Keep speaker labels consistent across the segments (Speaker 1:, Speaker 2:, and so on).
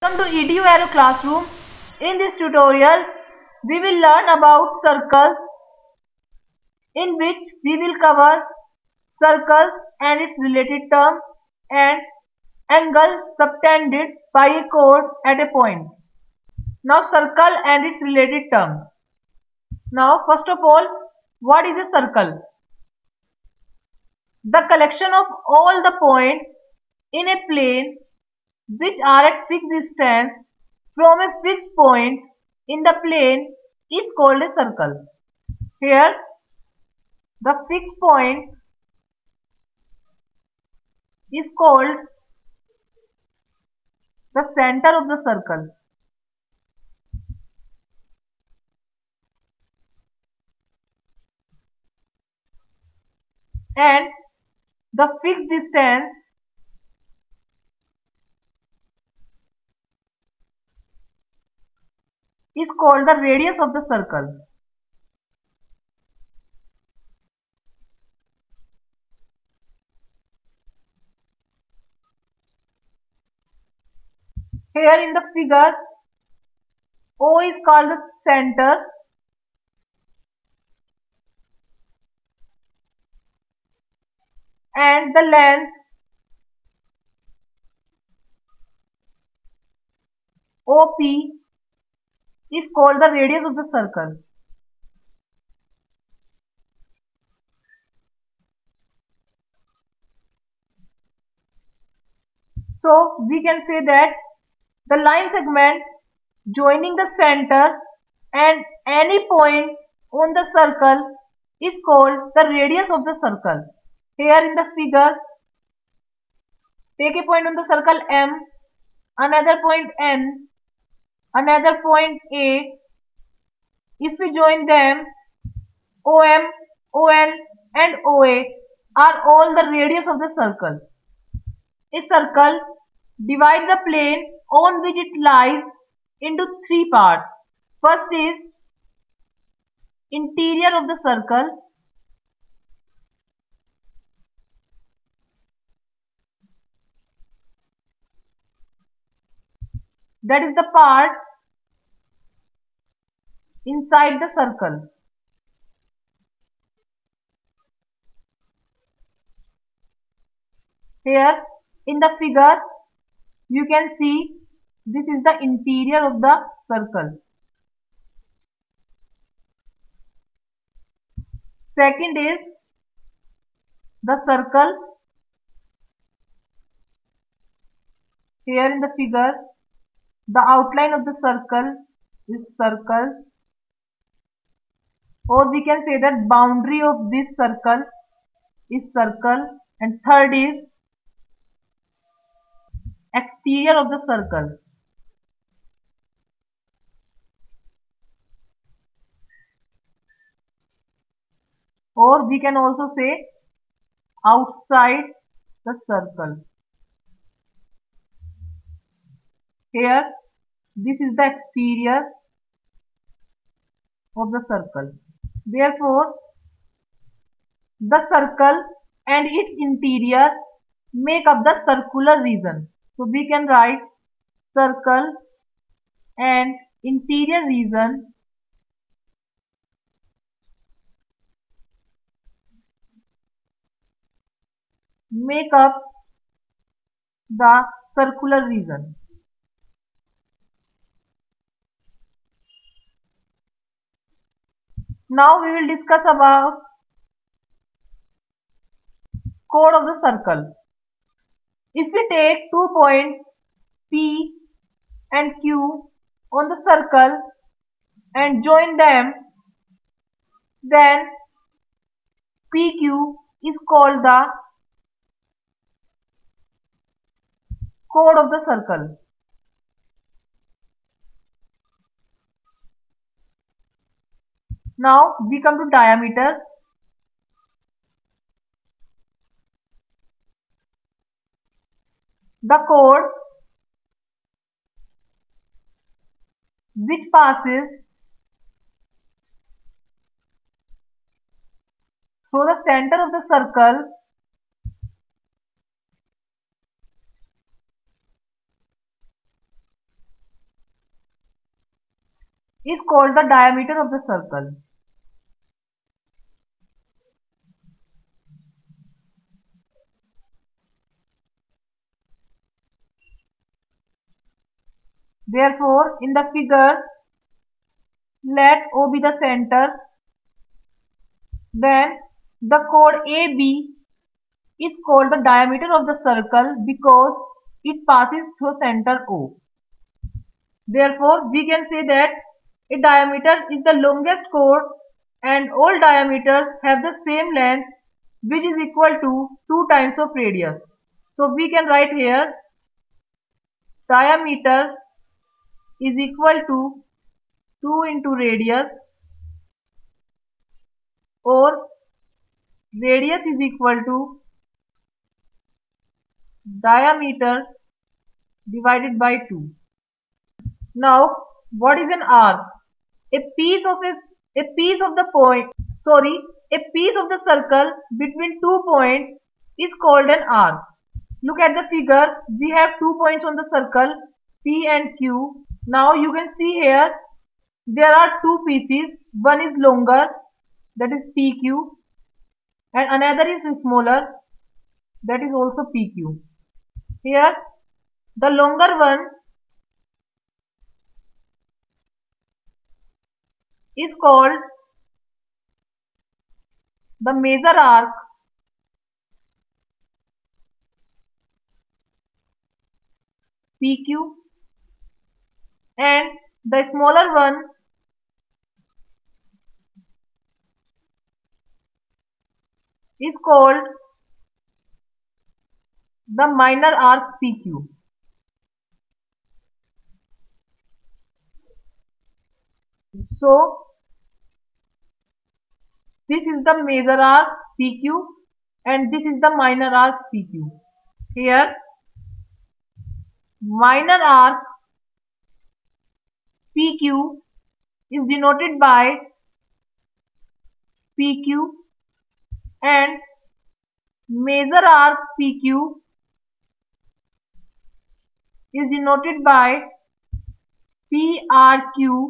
Speaker 1: Welcome to EDU Aero Classroom. In this tutorial, we will learn about circles, in which we will cover circles and its related terms and angle subtended by a chord at a point. Now circle and its related terms. Now first of all, what is a circle? The collection of all the points in a plane which are at fixed distance from a fixed point in the plane is called a circle. Here, the fixed point is called the center of the circle. And the fixed distance is called the radius of the circle. Here in the figure, O is called the center and the length OP is called the radius of the circle. So we can say that the line segment joining the center and any point on the circle is called the radius of the circle. Here in the figure, take a point on the circle M, another point N, another point A. If we join them, OM, ON and OA are all the radius of the circle. A circle divides the plane on which it lies into three parts. First is interior of the circle, that is the part inside the circle. Here in the figure, you can see this is the interior of the circle. Second is the circle. Here in the figure, the outline of the circle is circle, or we can say that boundary of this circle is circle. And third is exterior of the circle. Or we can also say outside the circle. Here, this is the exterior of the circle. Therefore, the circle and its interior make up the circular region. So we can write circle and interior region make up the circular region. Now we will discuss about chord of the circle. If we take 2 points P and Q on the circle and join them, then PQ is called the chord of the circle. Now we come to diameter. The chord which passes through the center of the circle is called the diameter of the circle. Therefore, in the figure, let O be the center. Then the chord AB is called the diameter of the circle because it passes through center O. Therefore, we can say that a diameter is the longest chord and all diameters have the same length, which is equal to 2 times of radius. So we can write here diameter is equal to 2 into radius, or radius is equal to diameter divided by 2. Now, what is an arc? A piece of a piece of the point, sorry, a piece of the circle between 2 points is called an arc. Look at the figure. We have 2 points on the circle, P and Q. Now you can see here there are two pieces. One is longer, that is PQ, and another is smaller, that is also PQ. Here the longer one is called the major arc, PQ, and the smaller one is called the minor arc, PQ. So this is the major arc, PQ, and this is the minor arc, PQ. Here minor arc PQ is denoted by PQ, and major arc PQ is denoted by PRQ,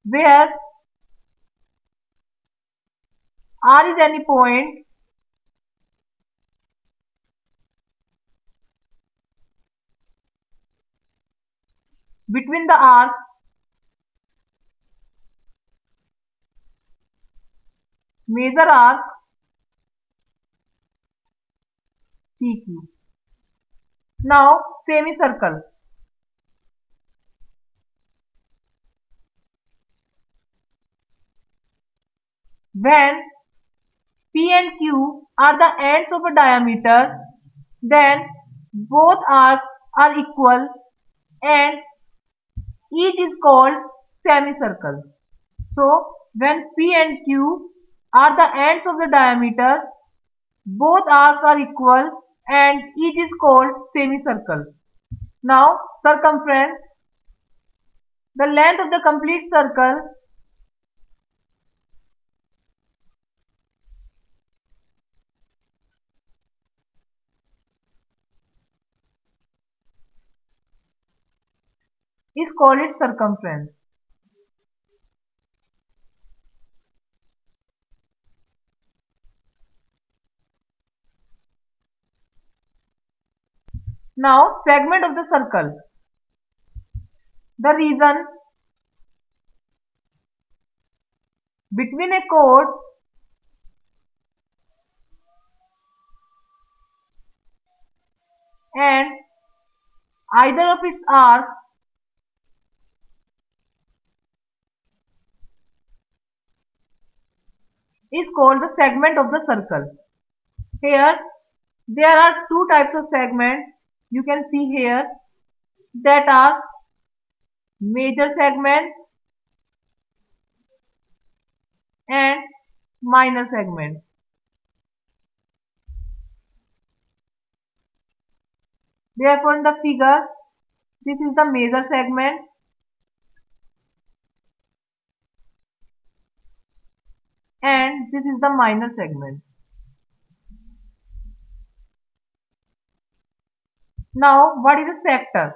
Speaker 1: where R is any point between the arcs major arc PQ. Now semicircle. When P and Q are the ends of a diameter, then both arcs are equal and each is called semicircle. So when P and Q are the ends of the diameter, both arcs are equal and each is called semicircle. Now circumference. The length of the complete circle is called its circumference. Now segment of the circle. The region between a chord and either of its arcs is called the segment of the circle. Here there are two types of segments you can see here, that are major segment and minor segment. Therefore in the figure, this is the major segment and this is the minor segment. Now what is a sector?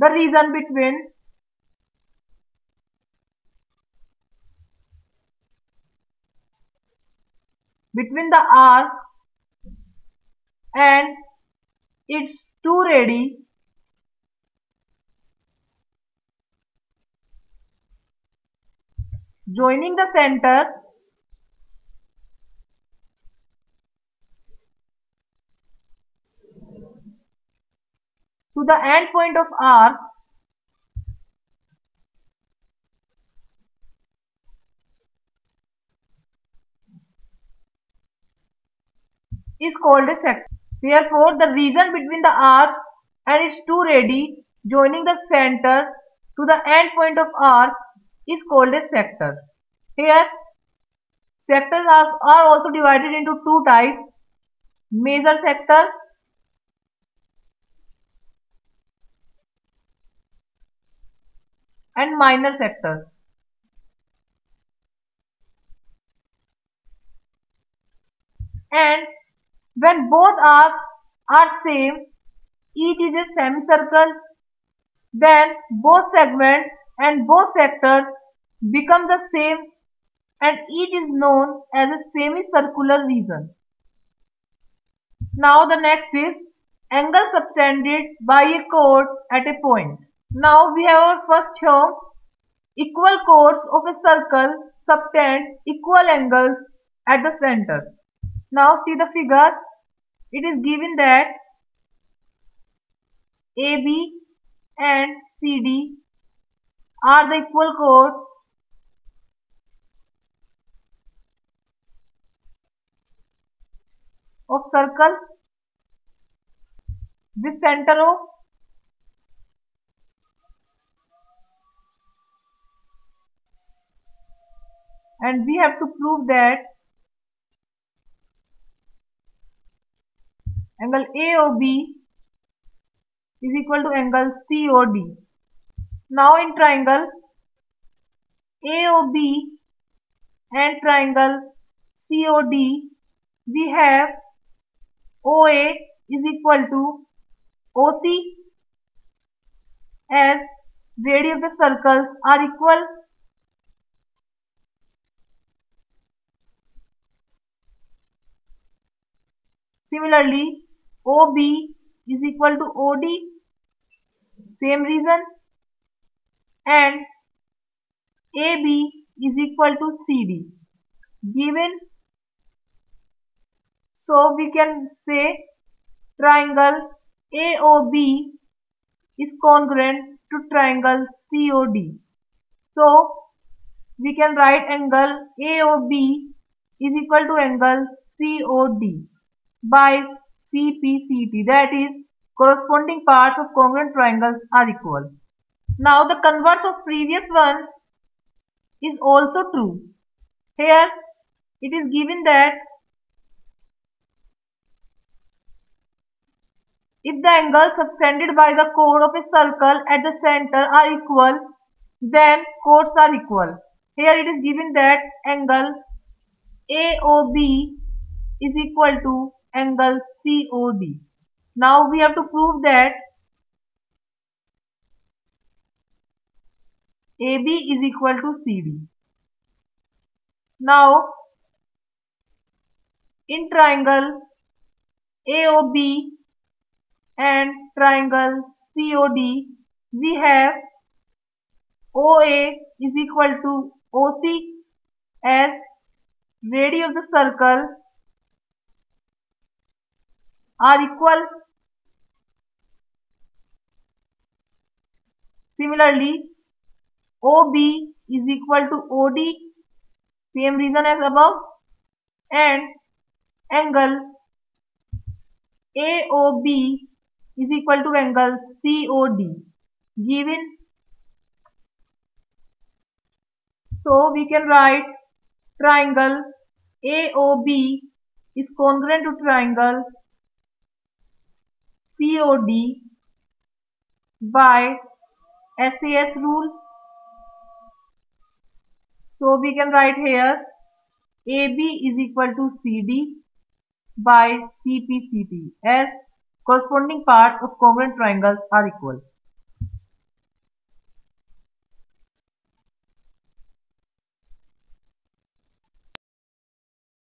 Speaker 1: the region between the arc and its two radii joining the center to the end point of arc is called a sector. Therefore, the region between the arc and its two radii joining the center to the end point of arc is called a sector. Here, sectors are also divided into two types: major sector and minor sector. And when both arcs are same, each is a semicircle, then both segments and both sectors become the same and each is known as a semicircular region. Now the next is angle subtended by a chord at a point. Now we have our first theorem. Equal chords of a circle subtend equal angles at the center. Now see the figure. It is given that AB and CD are the equal chords of circle with center O, and we have to prove that angle AOB is equal to angle COD. Now in triangle AOB and triangle COD, we have OA is equal to OC as radii of the circles are equal. Similarly, OB is equal to OD, same reason, and AB is equal to CD. Given, so we can say triangle AOB is congruent to triangle COD. So we can write angle AOB is equal to angle COD by CPCT, that is, corresponding parts of congruent triangles are equal. Now the converse of previous one is also true. Here it is given that if the angles subtended by the chord of a circle at the center are equal, then chords are equal. Here it is given that angle AOB is equal to angle COD. Now we have to prove that AB is equal to CD. Now in triangle AOB and triangle COD, we have OA is equal to OC as radii of the circle are equal. Similarly, OB is equal to OD, same reason as above, and angle AOB is equal to angle COD given. So we can write triangle AOB is congruent to triangle COD by SAS rule. So we can write here AB is equal to CD by CPCT as corresponding parts of congruent triangles are equal.